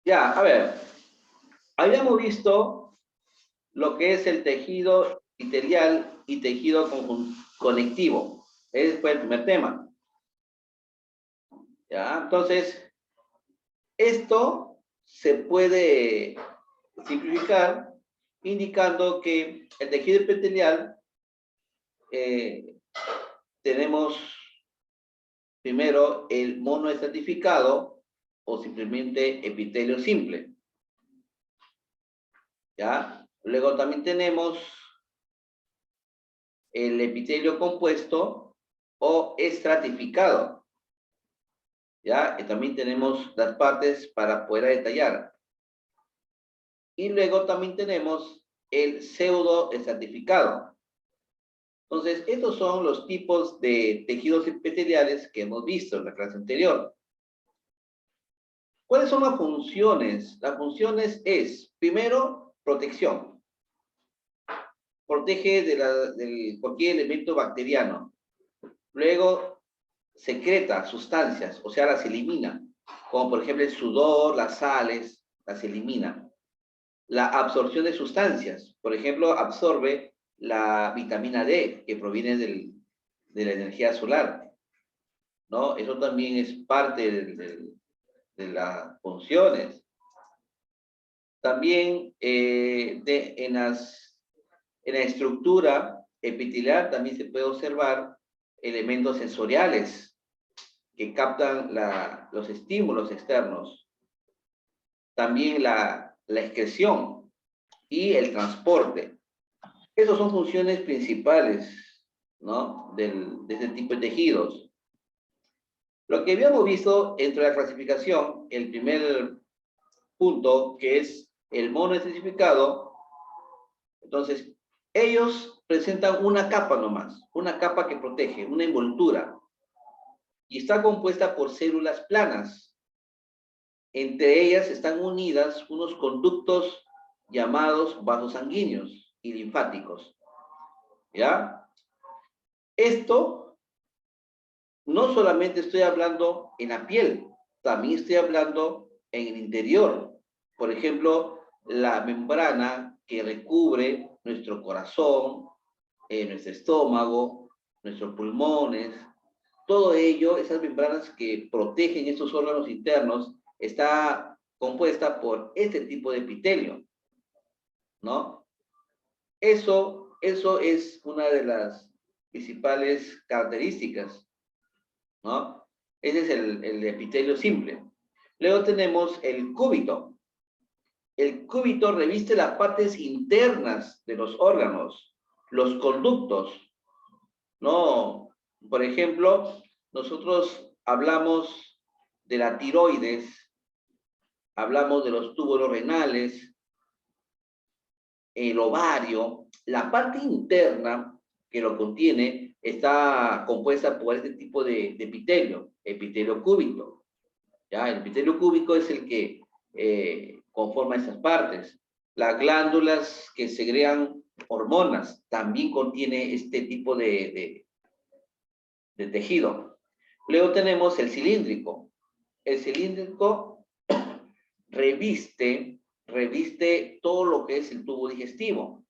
Ya, a ver, habíamos visto lo que es el tejido epitelial y tejido conectivo. Ese fue el primer tema. ¿Ya? Entonces, esto se puede simplificar indicando que el tejido epitelial eh, tenemos primero el monoestratificado o simplemente epitelio simple. ¿Ya? Luego también tenemos el epitelio compuesto o estratificado. ¿Ya? Y también tenemos las partes para poder detallar. Y luego también tenemos el pseudo estratificado. Entonces, estos son los tipos de tejidos epiteliales que hemos visto en la clase anterior. ¿Cuáles son las funciones? Las funciones es, primero, protección. Protege de cualquier elemento bacteriano. Luego, secreta sustancias, o sea, las elimina. Como por ejemplo el sudor, las sales, las elimina. La absorción de sustancias, por ejemplo, absorbe la vitamina D que proviene de la energía solar, ¿no? Eso también es parte de las funciones. También en la estructura epitelial también se puede observar elementos sensoriales que captan los estímulos externos. También la excreción y el transporte. Esas son funciones principales, ¿no? De este tipo de tejidos. Lo que habíamos visto entre la clasificación, el primer punto, que es el monoestratificado, entonces, ellos presentan una capa nomás, una capa que protege, una envoltura, y está compuesta por células planas. Entre ellas están unidas unos conductos llamados vasos sanguíneos y linfáticos, ¿ya? Esto no solamente estoy hablando en la piel, también estoy hablando en el interior. Por ejemplo, la membrana que recubre nuestro corazón, nuestro estómago, nuestros pulmones, todo ello, esas membranas que protegen estos órganos internos, está compuesta por este tipo de epitelio, ¿no? Eso es una de las principales características, ¿no? Ese es el epitelio simple. Luego tenemos el cúbito. El cúbito reviste las partes internas de los órganos, los conductos, ¿no? Por ejemplo, nosotros hablamos de la tiroides, hablamos de los túbulos renales, el ovario, la parte interna que lo contiene está compuesta por este tipo de epitelio cúbico. ¿Ya? El epitelio cúbico es el que conforma esas partes. Las glándulas que segregan hormonas también contiene este tipo de tejido. Luego tenemos el cilíndrico. El cilíndrico reviste todo lo que es el tubo digestivo,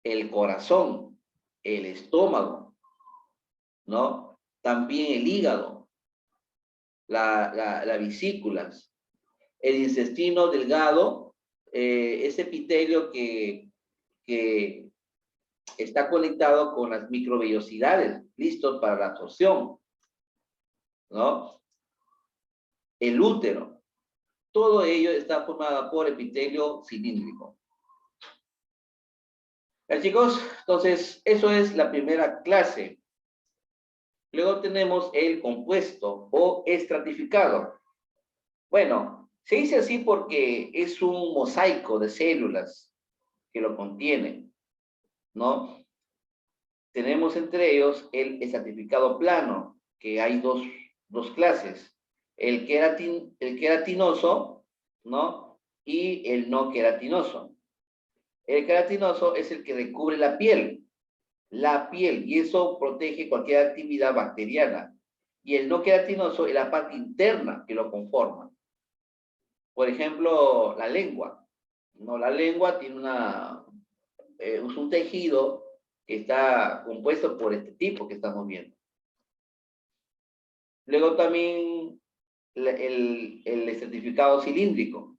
el corazón, el estómago, ¿no? También el hígado, las vesículas, el intestino delgado, ese epitelio que está conectado con las microvellosidades, listos para la absorción, ¿no? El útero, todo ello está formado por epitelio cilíndrico. ¿Ya, chicos? Entonces, eso es la primera clase. Luego tenemos el compuesto o estratificado. Bueno, se dice así porque es un mosaico de células que lo contiene, ¿no? Tenemos entre ellos el estratificado plano, que hay dos clases, el queratinoso, ¿no? Y el no queratinoso. El queratinoso es el que recubre la piel, y eso protege cualquier actividad bacteriana. Y el no queratinoso es la parte interna que lo conforma. Por ejemplo, la lengua, ¿no? La lengua tiene es un tejido que está compuesto por este tipo que estamos viendo. Luego también el estratificado cilíndrico,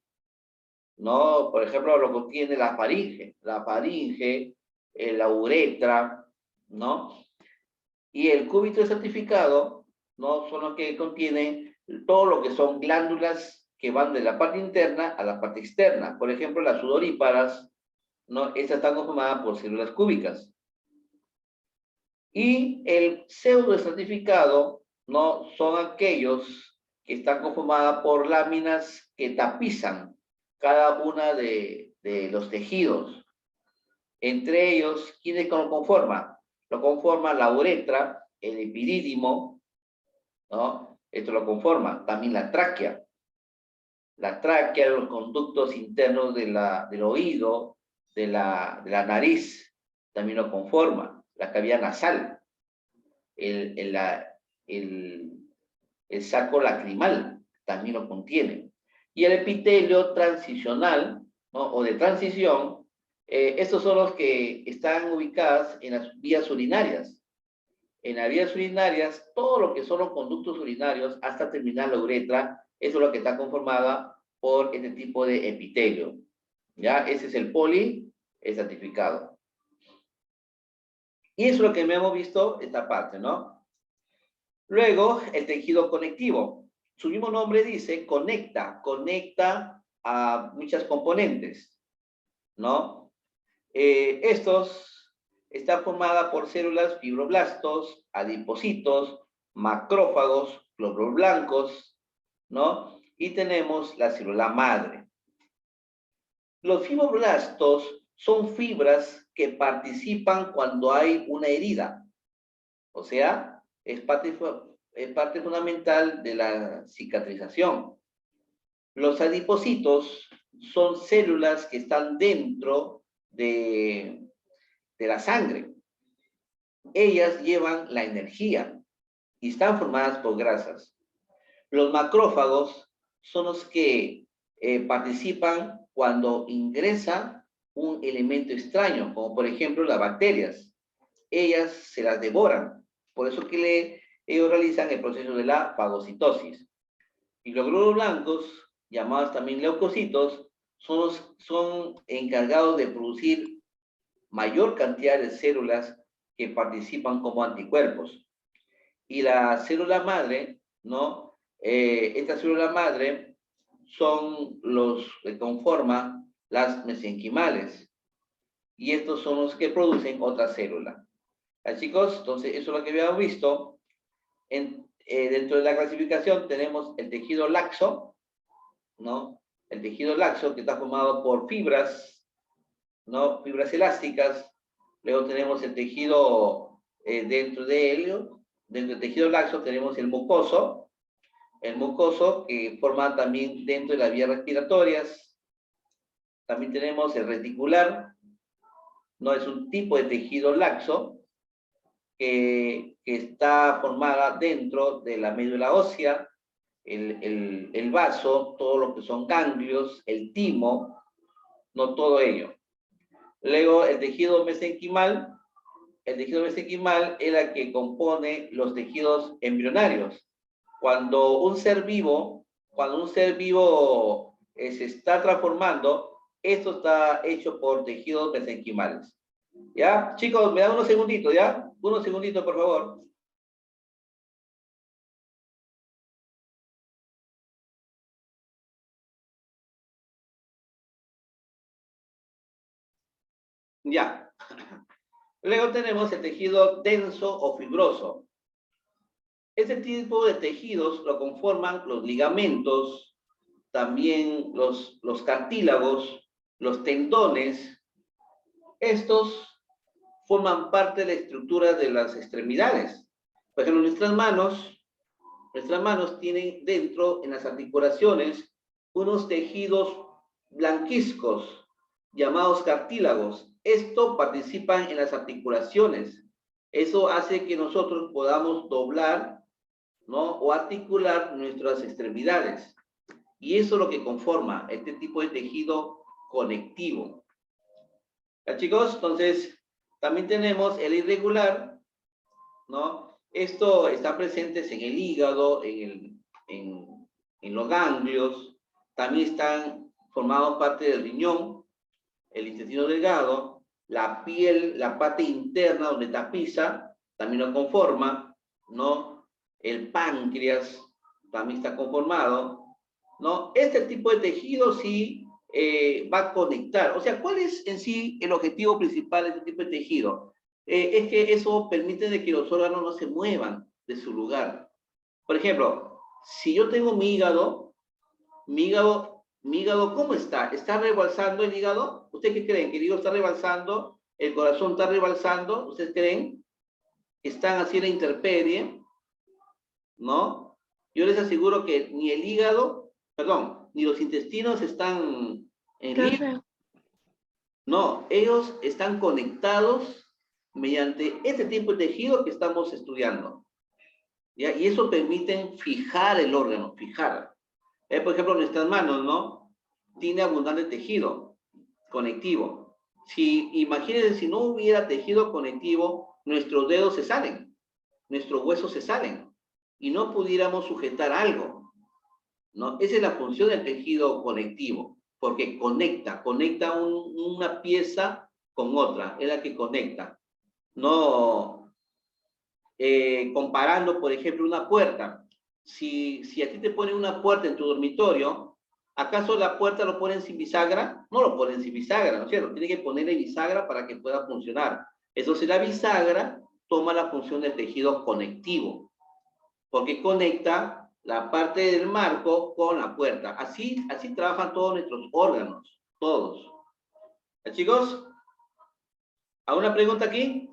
¿no? Por ejemplo, lo contiene la faringe, la uretra, ¿no? Y el cúbito estratificado, ¿no? Son los que contienen todo lo que son glándulas que van de la parte interna a la parte externa. Por ejemplo, las sudoríparas, ¿no? Estas están conformadas por células cúbicas. Y el pseudoestratificado, ¿no? Son aquellos que están conformados por láminas que tapizan cada una de los tejidos. Entre ellos, ¿quiénes lo conforman? Lo conforma la uretra, el epidídimo, ¿no? Esto lo conforma. También la tráquea. La tráquea, los conductos internos del oído, de la nariz, también lo conforma. La cavidad nasal, el saco lacrimal, también lo contiene. Y el epitelio transicional, ¿no? O de transición, estos son los que están ubicados en las vías urinarias. En las vías urinarias, todo lo que son los conductos urinarios hasta terminar la uretra, eso es lo que está conformada por este tipo de epitelio. ¿Ya? Ese es el poliestratificado. Y eso es lo que hemos visto, esta parte, ¿no? Luego, el tejido conectivo. Su mismo nombre dice, conecta a muchas componentes, ¿no? Estos están formados por células fibroblastos, adipocitos, macrófagos, glóbulos blancos, ¿no? Y tenemos la célula madre. Los fibroblastos son fibras que participan cuando hay una herida. O sea, es parte fundamental de la cicatrización. Los adipocitos son células que están dentro de la sangre. Ellas llevan la energía y están formadas por grasas. Los macrófagos son los que participan cuando ingresa un elemento extraño, como por ejemplo las bacterias. Ellas se las devoran. Por eso que ellos realizan el proceso de la fagocitosis. Y los glóbulos blancos, llamados también leucocitos, son encargados de producir mayor cantidad de células que participan como anticuerpos. Y la célula madre, ¿no? Esta célula madre son los que conforman las mesenquimales. Y estos son los que producen otra célula. Chicos, entonces eso es lo que habíamos visto. Dentro de la clasificación tenemos el tejido laxo, ¿no? El tejido laxo que está formado por fibras, ¿no? Fibras elásticas. Luego tenemos el tejido dentro del tejido laxo tenemos el mucoso que forma también dentro de las vías respiratorias. También tenemos el reticular, ¿no? Es un tipo de tejido laxo que está formada dentro de la médula ósea, el vaso, todo lo que son ganglios, el timo, no todo ello. Luego el tejido mesenquimal es la que compone los tejidos embrionarios. Cuando un ser vivo se está transformando, esto está hecho por tejidos mesenquimales. ¿Ya? Chicos, me dan unos segunditos, ¿ya? Unos segunditos, por favor. Ya. Luego tenemos el tejido denso o fibroso. Este tipo de tejidos lo conforman los ligamentos, también los cartílagos, los tendones. Estos forman parte de la estructura de las extremidades. Por ejemplo, nuestras manos tienen dentro, en las articulaciones, unos tejidos blanquizcos llamados cartílagos. Esto participa en las articulaciones. Eso hace que nosotros podamos doblar, ¿no? O articular nuestras extremidades. Y eso es lo que conforma este tipo de tejido conectivo. ¿Ya, chicos? Entonces, también tenemos el irregular, ¿no? Esto está presente en el hígado, en los ganglios, también están formados parte del riñón, el intestino delgado, la piel, la parte interna donde tapiza, también lo conforma, ¿no? El páncreas también está conformado, ¿no? Este tipo de tejido sí va a conectar. O sea, ¿cuál es en sí el objetivo principal de este tipo de tejido? Es que eso permite de que los órganos no se muevan de su lugar. Por ejemplo, si yo tengo mi hígado, ¿cómo está? ¿Está rebalsando el hígado? ¿Ustedes qué creen? ¿Que el hígado está rebalsando? ¿El corazón está rebalsando? ¿Ustedes creen que están así en la intemperie? ¿No? Yo les aseguro que ni el hígado, perdón, ni los intestinos están en libre. No, ellos están conectados mediante este tipo de tejido que estamos estudiando. ¿Ya? Y eso permite fijar el órgano, fijar. Por ejemplo, nuestras manos, ¿no? Tiene abundante tejido conectivo. Si, imagínense, si no hubiera tejido conectivo, nuestros dedos se salen, nuestros huesos se salen, y no pudiéramos sujetar algo, ¿no? Esa es la función del tejido conectivo, porque conecta una pieza con otra, es la que conecta. No, comparando, por ejemplo, una puerta. Si a ti te ponen una puerta en tu dormitorio, ¿acaso la puerta lo ponen sin bisagra? No lo ponen sin bisagra, ¿no es cierto? Tiene que ponerle bisagra para que pueda funcionar. Entonces la bisagra toma la función del tejido conectivo, porque conecta la parte del marco con la puerta. Así trabajan todos nuestros órganos, todos. ¿Ya, chicos? ¿Alguna pregunta aquí?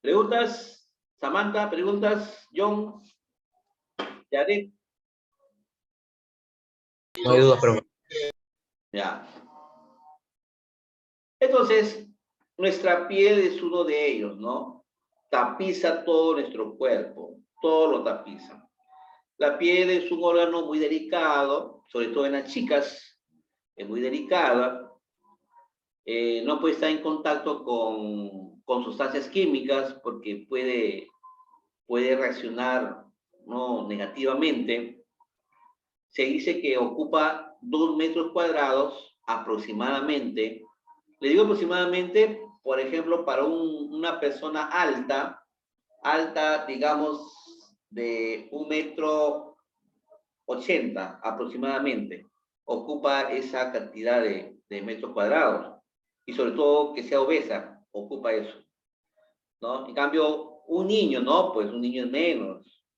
¿Preguntas? Samantha, ¿preguntas? John, Yaret. No hay duda, pero... Ya. Entonces, nuestra piel es uno de ellos, ¿no? Tapiza todo nuestro cuerpo, todo lo tapiza. La piel es un órgano muy delicado, sobre todo en las chicas, es muy delicada. No puede estar en contacto con sustancias químicas porque puede reaccionar, ¿no?, negativamente. Se dice que ocupa 2 metros cuadrados aproximadamente. Le digo aproximadamente, por ejemplo, para una persona alta, digamos, de 1,80 m aproximadamente, ocupa esa cantidad de metros cuadrados. Y sobre todo que sea obesa, ocupa eso, ¿no? En cambio, un niño, ¿no? Pues un niño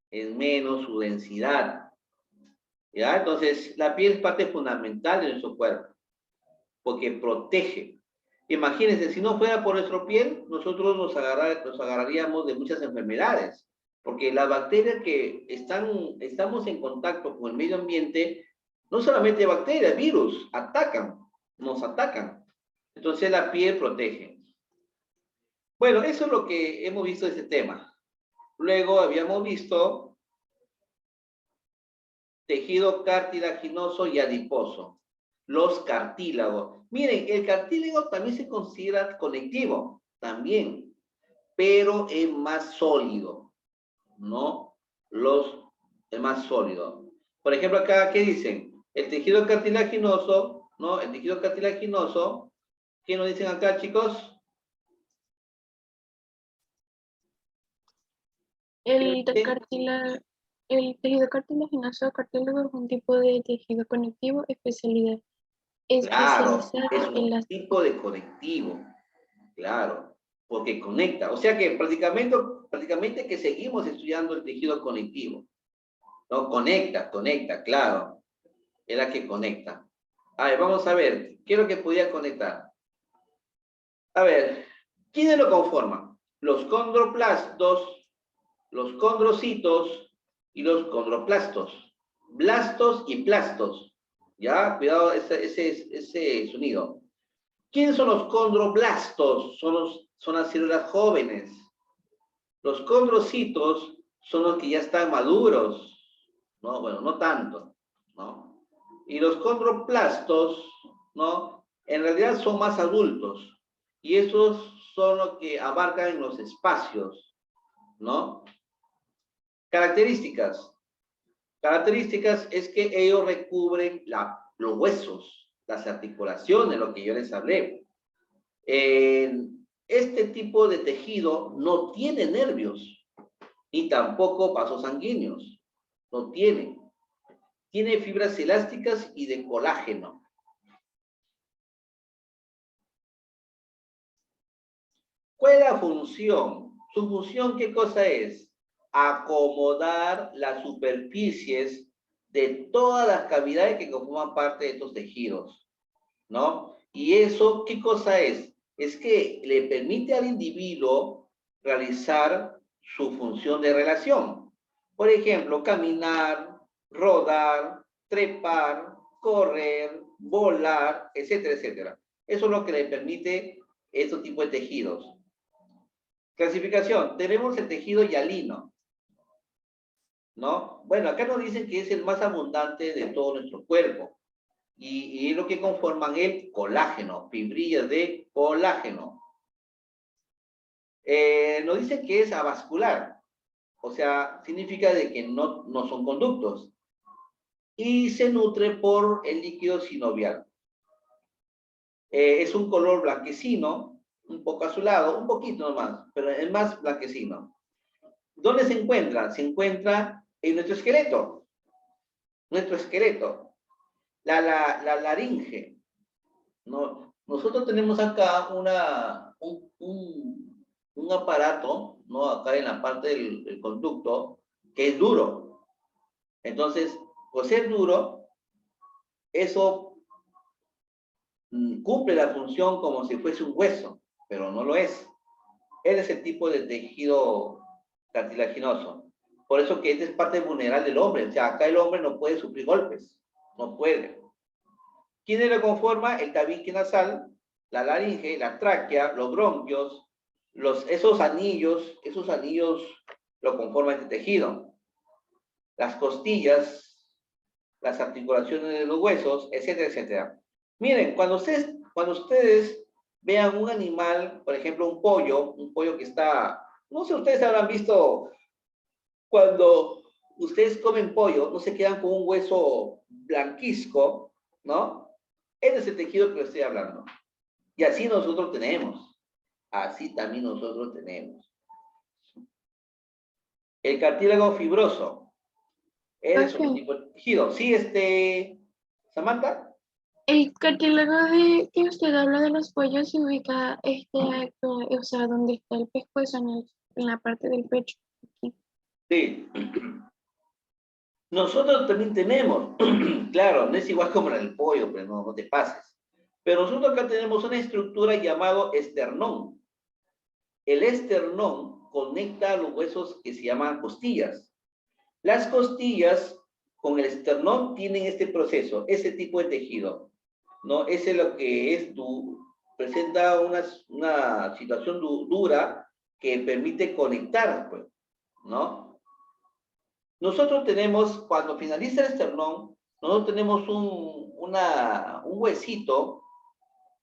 es menos su densidad. ¿Ya? Entonces, la piel es parte fundamental de nuestro cuerpo, porque protege. Imagínense, si no fuera por nuestra piel, nosotros nos agarraríamos de muchas enfermedades, porque las bacterias que estamos en contacto con el medio ambiente, no solamente bacterias, virus, nos atacan. Entonces, la piel protege. Bueno, eso es lo que hemos visto de este tema. Luego habíamos visto tejido cartilaginoso y adiposo. Los cartílagos. Miren, el cartílago también se considera conectivo, también, pero es más sólido, ¿no? Es más sólido. Por ejemplo, acá, ¿qué dicen? El tejido cartilaginoso, ¿no? El tejido cartilaginoso, ¿qué nos dicen acá, chicos? El tejido cartilaginoso o cartílago es un tipo de tejido conectivo Claro, especializado es en un las... tipo de conectivo, claro, porque conecta. O sea que prácticamente que seguimos estudiando el tejido conectivo, ¿no? Conecta, claro, es la que conecta. A ver, vamos a ver, ¿qué es lo que podía conectar? A ver, ¿quiénes lo conforman? Los condroplastos, los condrocitos y los condroplastos. Blastos y plastos. ¿Ya? Cuidado ese sonido. ¿Quiénes son los condroblastos? Son las células jóvenes. Los condrocitos son los que ya están maduros, ¿no? Bueno, no tanto, ¿no? Y los condroplastos, ¿no? En realidad son más adultos. Y esos son los que abarcan en los espacios, ¿no? Características. Características es que ellos recubren los huesos, las articulaciones, lo que yo les hablé. Este tipo de tejido no tiene nervios, ni tampoco vasos sanguíneos. No tiene. Tiene fibras elásticas y de colágeno. ¿Cuál es la función? Su función, ¿qué cosa es? Acomodar las superficies de todas las cavidades que conforman parte de estos tejidos, ¿no? Y eso, ¿qué cosa es? Es que le permite al individuo realizar su función de relación. Por ejemplo, caminar, rodar, trepar, correr, volar, etcétera, etcétera. Eso es lo que le permite estos tipos de tejidos. Clasificación. Tenemos el tejido hialino, ¿no? Bueno, acá nos dicen que es el más abundante de todo nuestro cuerpo. Y es lo que conforman el colágeno, fibrillas de colágeno. Nos dice que es avascular, o sea, significa de que no son conductos. Y se nutre por el líquido sinovial. Es un color blanquecino, un poco azulado, un poquito nomás, pero es más blanquecino. ¿Dónde se encuentra? Se encuentra en nuestro esqueleto. Nuestro esqueleto. La laringe. ¿No? Nosotros tenemos acá un aparato, ¿no? Acá en la parte del conducto, que es duro. Entonces, por ser duro, eso cumple la función como si fuese un hueso, pero no lo es. Él es el tipo de tejido cartilaginoso. Por eso que esta es parte vulnerable del hombre. O sea, acá el hombre no puede sufrir golpes. No puede. ¿Quiénes lo conforma? El tabique nasal, la laringe, la tráquea, los bronquios, esos anillos lo conforman este tejido. Las costillas, las articulaciones de los huesos, etcétera, etcétera. Miren, cuando ustedes vean un animal, por ejemplo, un pollo que está, no sé, ustedes habrán visto cuando ustedes comen pollo, no se quedan con un hueso blanquizco, ¿no? Ese es el tejido que les estoy hablando. Y así nosotros tenemos. Así también nosotros tenemos. El cartílago fibroso. Es un tipo de tejido. ¿Sí, Samantha? El cartílago de que usted habla de los pollos se ubica, o sea, donde está el pescuezo, en la parte del pecho. Aquí. Sí. Nosotros también tenemos, claro, no es igual como en el pollo, pero no te pases. Pero nosotros acá tenemos una estructura llamado esternón. El esternón conecta a los huesos que se llaman costillas. Las costillas con el esternón tienen este proceso, ese tipo de tejido, ¿no? Ese es lo que es presenta una situación dura que permite conectar, pues, ¿no? Nosotros tenemos, cuando finaliza el esternón, nosotros tenemos un huesito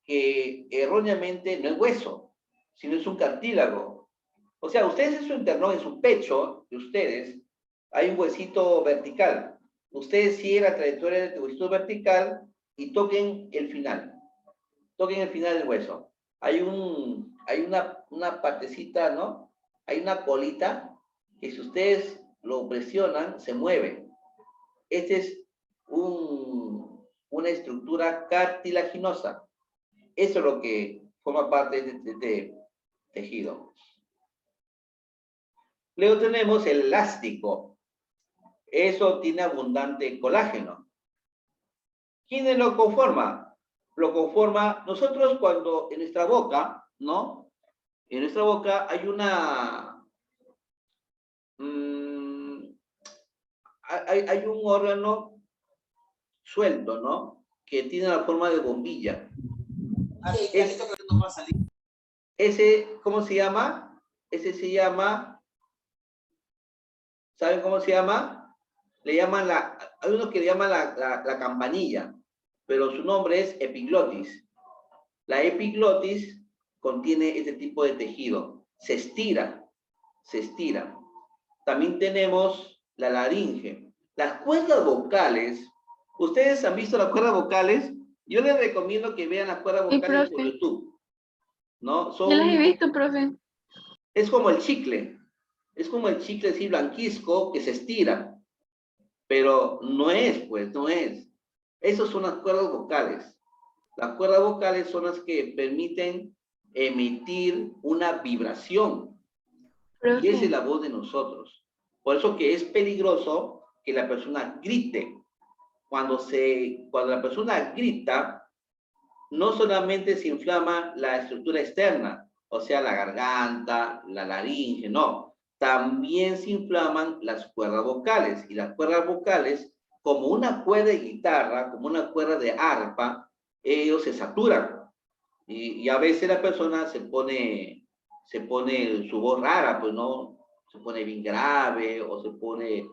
que erróneamente no es hueso, sino es un cartílago. O sea, ustedes en su esternón, en su pecho de ustedes, hay un huesito vertical. Ustedes siguen la trayectoria del huesito vertical y toquen el final. Toquen el final del hueso. Hay una partecita, ¿no? Hay una colita que si ustedes lo presionan, se mueve. Este es una estructura cartilaginosa. Eso es lo que forma parte de este tejido. Luego tenemos el elástico. Eso tiene abundante colágeno. ¿Quién lo conforma? Lo conforma nosotros cuando en nuestra boca, ¿no? En nuestra boca hay hay un órgano suelto, ¿no? Que tiene la forma de bombilla. Ese, ¿cómo se llama? Ese se llama ¿Saben cómo se llama? Le llaman hay uno que le llaman la campanilla, pero su nombre es epiglotis. La epiglotis contiene este tipo de tejido. Se estira, se estira. También tenemos la laringe. Las cuerdas vocales, ¿ustedes han visto las cuerdas vocales? Yo les recomiendo que vean las cuerdas Sí, vocales por profe. YouTube, ¿no? Ya las he visto, profe. Es como el chicle. Es como el chicle así blanquisco que se estira. Pero no es, pues, no es. Esas son las cuerdas vocales. Las cuerdas vocales son las que permiten emitir una vibración. Y esa es Profe. la voz de nosotros. Por eso que es peligroso que la persona grite. Cuando la persona grita, no solamente se inflama la estructura externa, o sea, la garganta, la laringe, no. También se inflaman las cuerdas vocales. Y las cuerdas vocales, como una cuerda de guitarra, como una cuerda de arpa, ellos se saturan. Y a veces la persona se pone su voz rara, pues no, se pone bien grave o se pone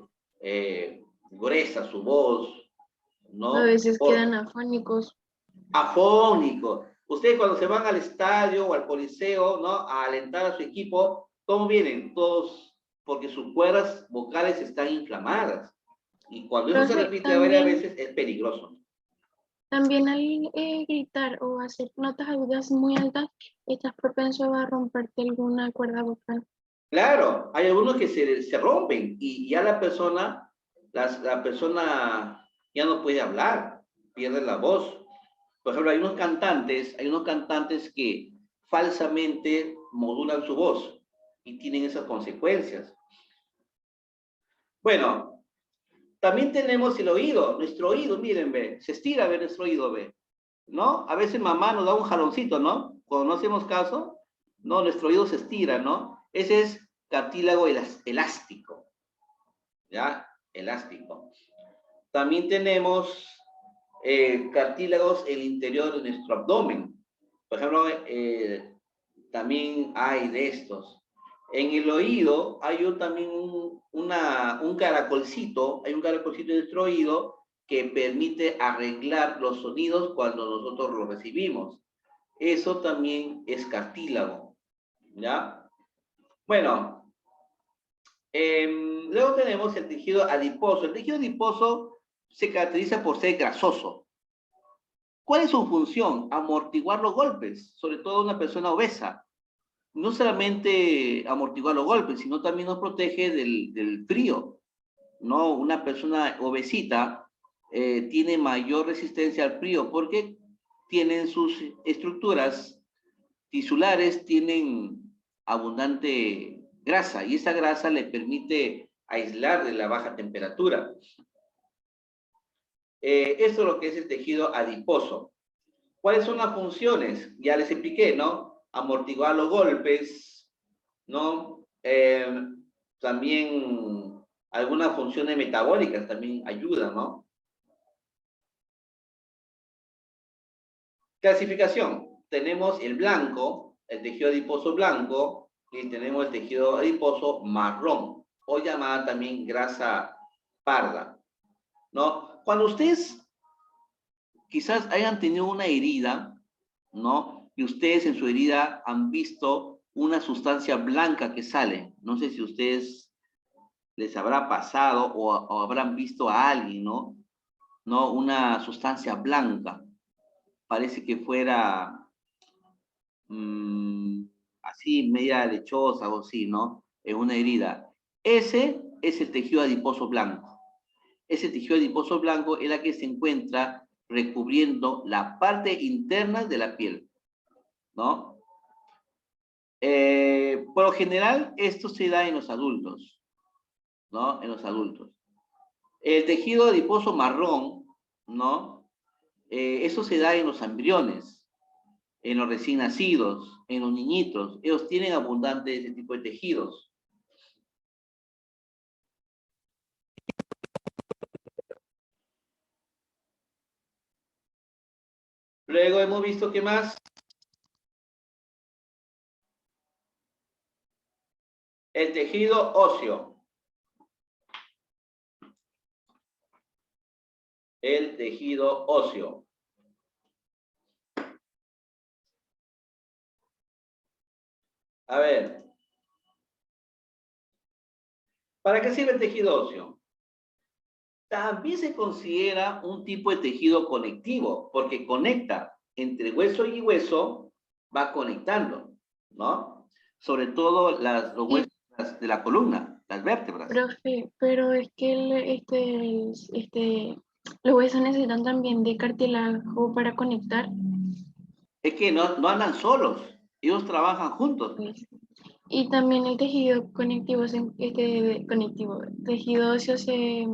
gruesa su voz, A ¿no? veces quedan afónicos. Afónico. Ustedes cuando se van al estadio o al coliseo, ¿no? A alentar a su equipo, ¿cómo vienen? Todos, porque sus cuerdas vocales están inflamadas. Y cuando eso se Profe, repite varias veces, es peligroso. también al gritar o hacer notas agudas muy altas, estás propenso a romperte alguna cuerda vocal. Claro, hay algunos que se rompen y ya la persona ya no puede hablar, pierde la voz. Por ejemplo, hay unos cantantes que falsamente modulan su voz y tienen esas consecuencias. Bueno, también tenemos el oído, nuestro oído, miren, ve, se estira, ve, nuestro oído, ve, ¿no? A veces mamá nos da un jaloncito, ¿no? Cuando no hacemos caso, ¿no? Nuestro oído se estira, ¿no? Ese es cartílago elástico, ¿ya? Elástico. También tenemos cartílagos en el interior de nuestro abdomen. Por ejemplo, también hay de estos. En el oído hay también un caracolcito, hay un caracolcito en nuestro oído que permite arreglar los sonidos cuando nosotros los recibimos. Eso también es cartílago, ¿ya? Bueno, luego tenemos el tejido adiposo. El tejido adiposo se caracteriza por ser grasoso. ¿Cuál es su función? Amortiguar los golpes, sobre todo una persona obesa. No solamente amortiguar los golpes, sino también nos protege del frío, ¿no? Una persona obesita tiene mayor resistencia al frío porque tienen sus estructuras tisulares, tienen abundante grasa y esa grasa le permite aislar de la baja temperatura. Esto es lo que es el tejido adiposo. ¿Cuáles son las funciones? Ya les expliqué, ¿no? Amortiguar los golpes, ¿no? También algunas funciones metabólicas también ayudan, ¿no? Clasificación. Tenemos el blanco, el tejido adiposo blanco, y tenemos el tejido adiposo marrón, o llamada también grasa parda, ¿no? Cuando ustedes quizás hayan tenido una herida, ¿no? Y ustedes en su herida han visto una sustancia blanca que sale. No sé si ustedes les habrá pasado o habrán visto a alguien, ¿no? ¿No? Una sustancia blanca. Parece que fuera así, media lechosa o así, ¿no? En una herida. Ese es el tejido adiposo blanco. Ese tejido adiposo blanco es la que se encuentra recubriendo la parte interna de la piel, ¿no? Por lo general, esto se da en los adultos, ¿no? En los adultos. El tejido adiposo marrón, ¿no? Eso se da en los embriones, en los recién nacidos, en los niñitos. Ellos tienen abundante ese tipo de tejidos. Luego hemos visto que más. El tejido óseo. el tejido óseo. A ver, ¿para qué sirve el tejido óseo? También se considera un tipo de tejido conectivo, porque conecta entre hueso y hueso, va conectando, ¿no? Sobre todo los Sí, huesos de la columna, las vértebras. profe, pero es que los huesos necesitan también de cartílago para conectar, Es que no andan solos, ellos trabajan juntos. pues. Y también el tejido conectivo, tejido óseo se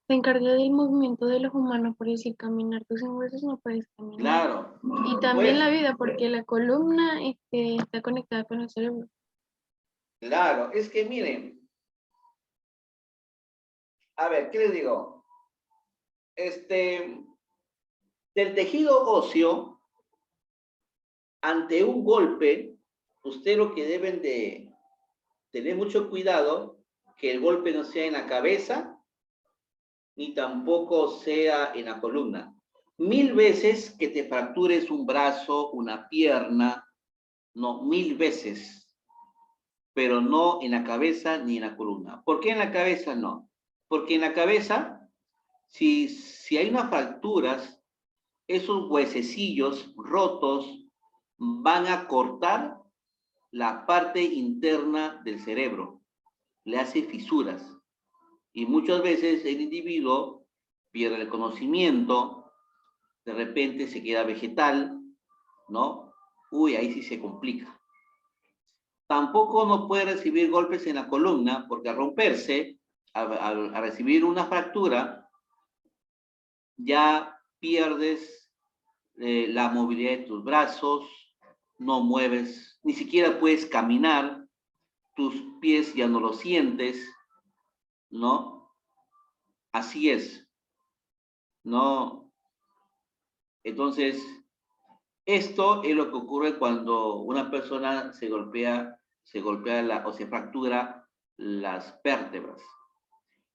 encarga del movimiento de los humanos, por decir, caminar. Tú sin huesos no puedes caminar. Claro, Y también pues, la vida, porque la columna está conectada con el cerebro. claro, es que miren, a ver, ¿qué les digo? Del tejido óseo, ante un golpe, usted lo que deben de tener mucho cuidado, que el golpe no sea en la cabeza, ni tampoco sea en la columna. 1000 veces que te fractures un brazo, una pierna, no, 1000 veces, pero no en la cabeza ni en la columna. ¿Por qué en la cabeza no? Porque en la cabeza, si hay unas fracturas, esos huesecillos rotos van a cortar la parte interna del cerebro, le hace fisuras. Y muchas veces el individuo pierde el conocimiento, de repente se queda vegetal, ¿no? Uy, ahí sí se complica. Tampoco no puede recibir golpes en la columna, porque al romperse, al recibir una fractura, ya pierdes la movilidad de tus brazos, no mueves, ni siquiera puedes caminar, tus pies ya no los sientes, ¿no? Así es, ¿no? Entonces, esto es lo que ocurre cuando una persona se golpea o se fractura las vértebras.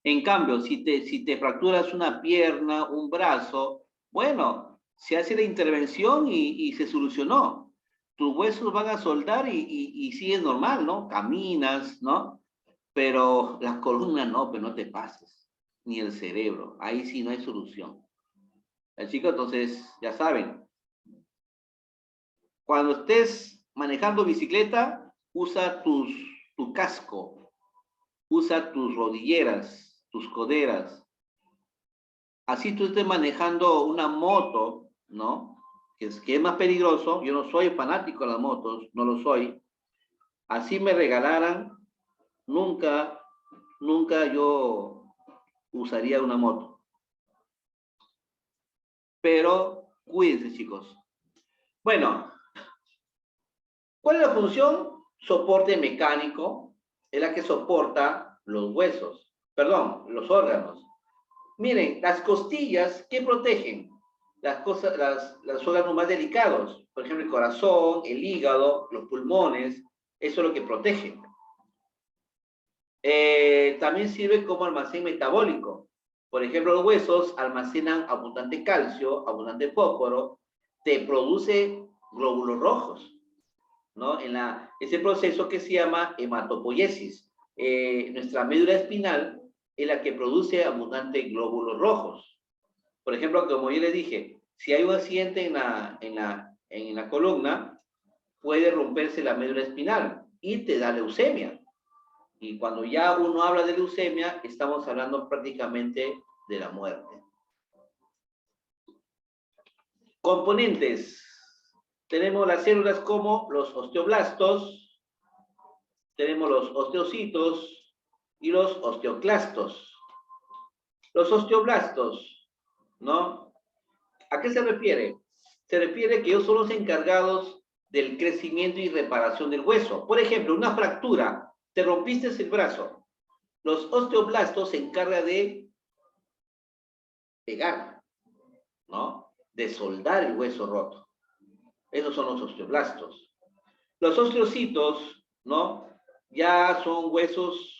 En cambio, si te fracturas una pierna, un brazo, bueno, se hace la intervención y se solucionó. Tus huesos van a soldar y sigues normal, ¿no? Caminas, ¿no? Pero la columna no, pero no te pases. Ni el cerebro. Ahí sí no hay solución. Chicos, entonces, ya saben, cuando estés manejando bicicleta, usa tu casco, usa tus rodilleras, tus coderas. Así tú estés manejando una moto, ¿no? Que es más peligroso. Yo no soy fanático de las motos, no lo soy. Así me regalaran, nunca, nunca yo usaría una moto. Pero cuídense, chicos. Bueno, ¿cuál es la función? Soporte mecánico, es la que soporta los huesos, perdón, los órganos. Miren, las costillas, ¿qué protegen? Los órganos más delicados, por ejemplo, el corazón, el hígado, los pulmones, eso es lo que protege. También sirve como almacén metabólico. Por ejemplo, los huesos almacenan abundante calcio, abundante fósforo, te produce glóbulos rojos, ¿no? Ese proceso que se llama hematopoiesis. Nuestra médula espinal es la que produce abundante glóbulos rojos. Por ejemplo, como yo les dije, si hay un accidente en la columna, puede romperse la médula espinal y te da leucemia. Y cuando ya uno habla de leucemia, estamos hablando prácticamente de la muerte. Componentes. Tenemos las células como los osteoblastos, tenemos los osteocitos y los osteoclastos. Los osteoblastos, ¿no? ¿A qué se refiere? Se refiere que ellos son los encargados del crecimiento y reparación del hueso. Por ejemplo, una fractura, te rompiste el brazo. Los osteoblastos se encargan de pegar, ¿no? De soldar el hueso roto. Esos son los osteoblastos. Los osteocitos, ¿no? Ya son huesos,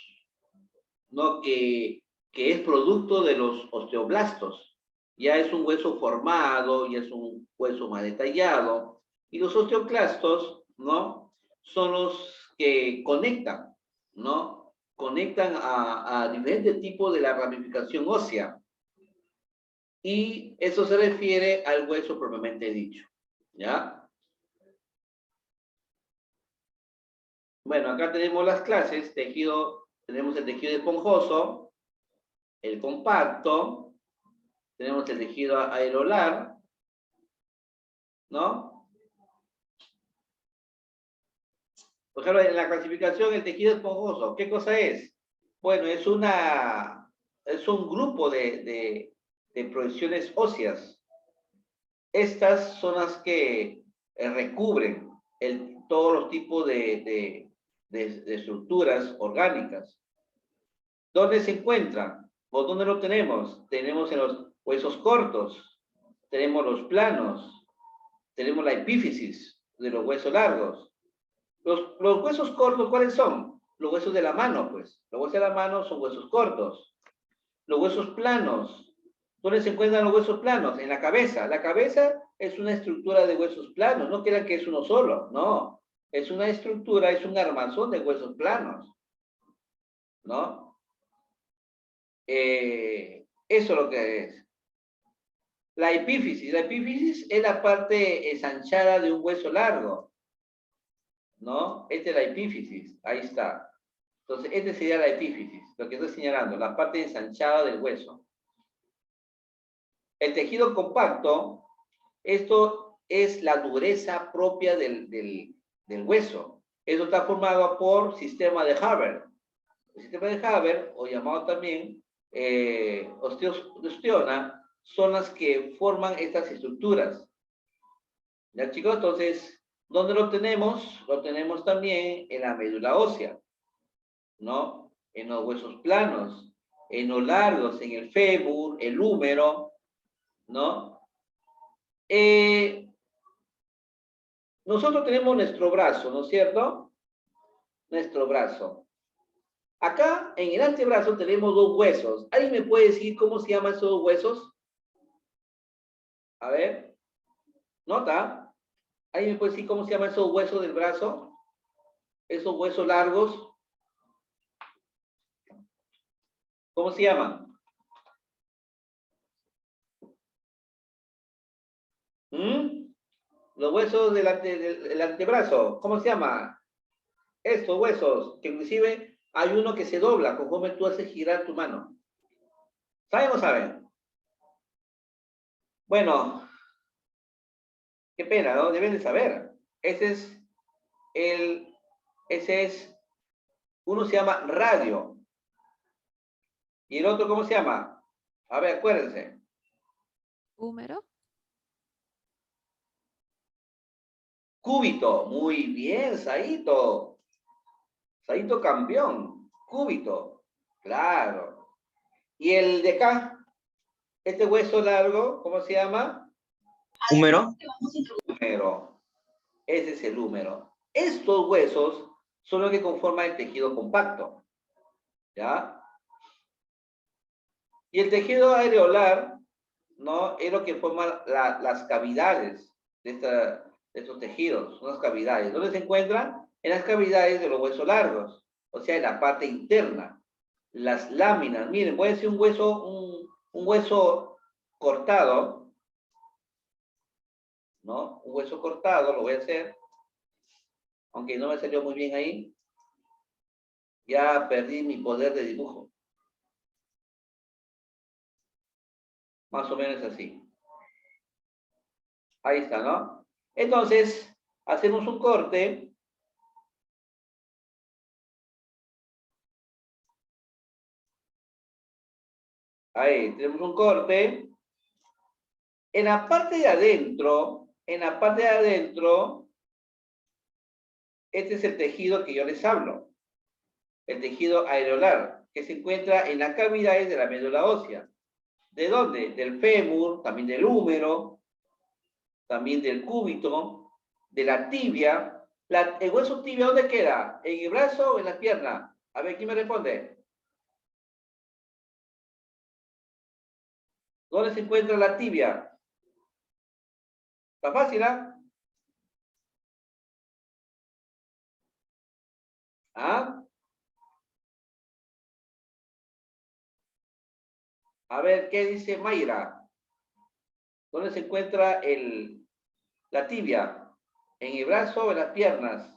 ¿no? Que que es producto de los osteoblastos. Ya es un hueso formado, ya es un hueso más detallado. Y los osteoclastos, ¿no? Son los que conectan, ¿no? Conectan a diferentes tipos de la ramificación ósea. Y eso se refiere al hueso propiamente dicho, ¿ya? Bueno, acá tenemos las clases, tejido, tenemos el tejido esponjoso, el compacto, tenemos el tejido aerolar, ¿no? Por ejemplo, en la clasificación, el tejido esponjoso, ¿qué cosa es? Bueno, es un grupo de proyecciones óseas. Estas son las que recubren todos los tipos de estructuras orgánicas. ¿Dónde se encuentran? ¿O dónde lo tenemos? Tenemos en los huesos cortos, tenemos los planos, tenemos la epífisis de los huesos largos. Los huesos cortos, ¿cuáles son? Los huesos de la mano, pues. Los huesos de la mano son huesos cortos. Los huesos planos. ¿Dónde se encuentran los huesos planos? En la cabeza. La cabeza es una estructura de huesos planos. No crean que es uno solo. No. Es una estructura, es un armazón de huesos planos. ¿No? Eso es lo que es. La epífisis. La epífisis es la parte ensanchada de un hueso largo. ¿No? Esta es la epífisis. Ahí está. Entonces, esta sería la epífisis, lo que estoy señalando, la parte ensanchada del hueso. El tejido compacto, esto es la dureza propia del hueso. Eso está formado por sistema de Haber. El sistema de Haber, o llamado también osteona, son las que forman estas estructuras. ¿Ya, chicos? Entonces, ¿dónde lo tenemos? Lo tenemos también en la médula ósea, ¿no? En los huesos planos, en los largos, en el fémur, el húmero, ¿no? Nosotros tenemos nuestro brazo, ¿no es cierto? Nuestro brazo. Acá, en el antebrazo, tenemos dos huesos. ¿Alguien me puede decir cómo se llaman esos dos huesos? A ver, ¿nota? ¿Alguien me puede decir cómo se llaman esos huesos del brazo? Esos huesos largos. ¿Cómo se llaman? ¿Mm? Los huesos del antebrazo, ¿cómo se llama? Estos huesos, que inclusive hay uno que se dobla conforme tú haces girar tu mano. ¿Saben o no saben? Bueno, qué pena, ¿no? Deben de saber. Ese es, uno se llama radio. ¿Y el otro cómo se llama? A ver, acuérdense. Húmero. Cúbito. Muy bien, Saito. Saito campeón. Cúbito. Claro. ¿Y el de acá? Este hueso largo, ¿cómo se llama? Húmero. Húmero. Ese es el húmero. Estos huesos son los que conforman el tejido compacto. ¿Ya? Y el tejido areolar, ¿no? Es lo que forma las cavidades de estos tejidos, son las cavidades. ¿Dónde se encuentran? En las cavidades de los huesos largos, o sea, en la parte interna. Las láminas, miren, voy a decir un hueso cortado, ¿no? Un hueso cortado, lo voy a hacer, aunque no me salió muy bien ahí. Ya perdí mi poder de dibujo. Más o menos así. Ahí está, ¿no? Entonces, hacemos un corte. Ahí, tenemos un corte. En la parte de adentro, este es el tejido que yo les hablo. El tejido areolar, que se encuentra en las cavidades de la médula ósea. ¿De dónde? Del fémur, también del húmero, también del cúbito, de la tibia. ¿El hueso tibia dónde queda? ¿En el brazo o en la pierna? A ver, ¿quién me responde? ¿Dónde se encuentra la tibia? Está fácil, ¿ah? ¿Ah? A ver, ¿qué dice Mayra? ¿Dónde se encuentra la tibia? ¿En el brazo o en las piernas?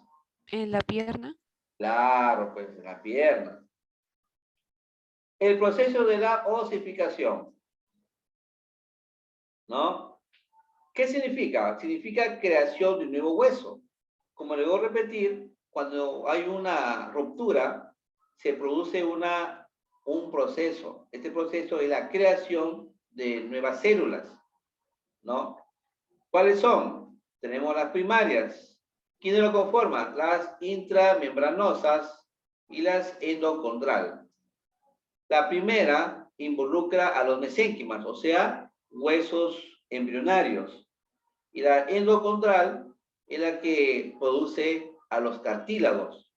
En la pierna. Claro, pues en las piernas. El proceso de la osificación, ¿no? ¿Qué significa? Significa creación de un nuevo hueso. Como le voy a repetir, cuando hay una ruptura, se produce un proceso. Este proceso es la creación de nuevas células, ¿no? ¿Cuáles son? Tenemos las primarias. ¿Quiénes lo conforman? Las intramembranosas y las endocondral. La primera involucra a los mesénquimas, o sea, huesos embrionarios. Y la endocondral es la que produce a los cartílagos.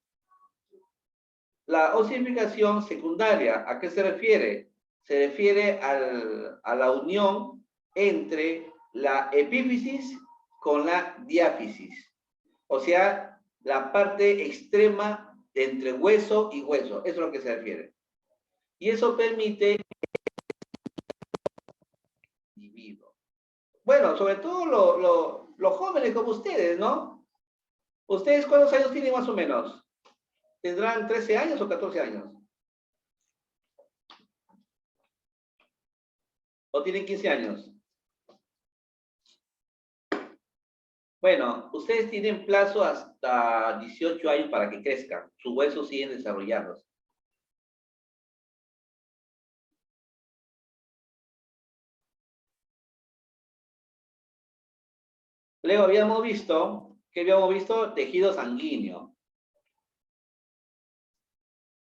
La osificación secundaria, ¿a qué se refiere? Se refiere a la unión entre la epífisis con la diáfisis. O sea, la parte extrema de entre hueso y hueso. Eso es lo que se refiere. Y eso permite individuo. Bueno, sobre todo los jóvenes como ustedes, ¿no? ¿Ustedes cuántos años tienen más o menos? ¿Tendrán 13 años o 14 años? ¿O tienen 15 años? Bueno, ustedes tienen plazo hasta 18 años para que crezcan. Sus huesos siguen desarrollándose. Luego habíamos visto, ¿qué habíamos visto? Tejido sanguíneo.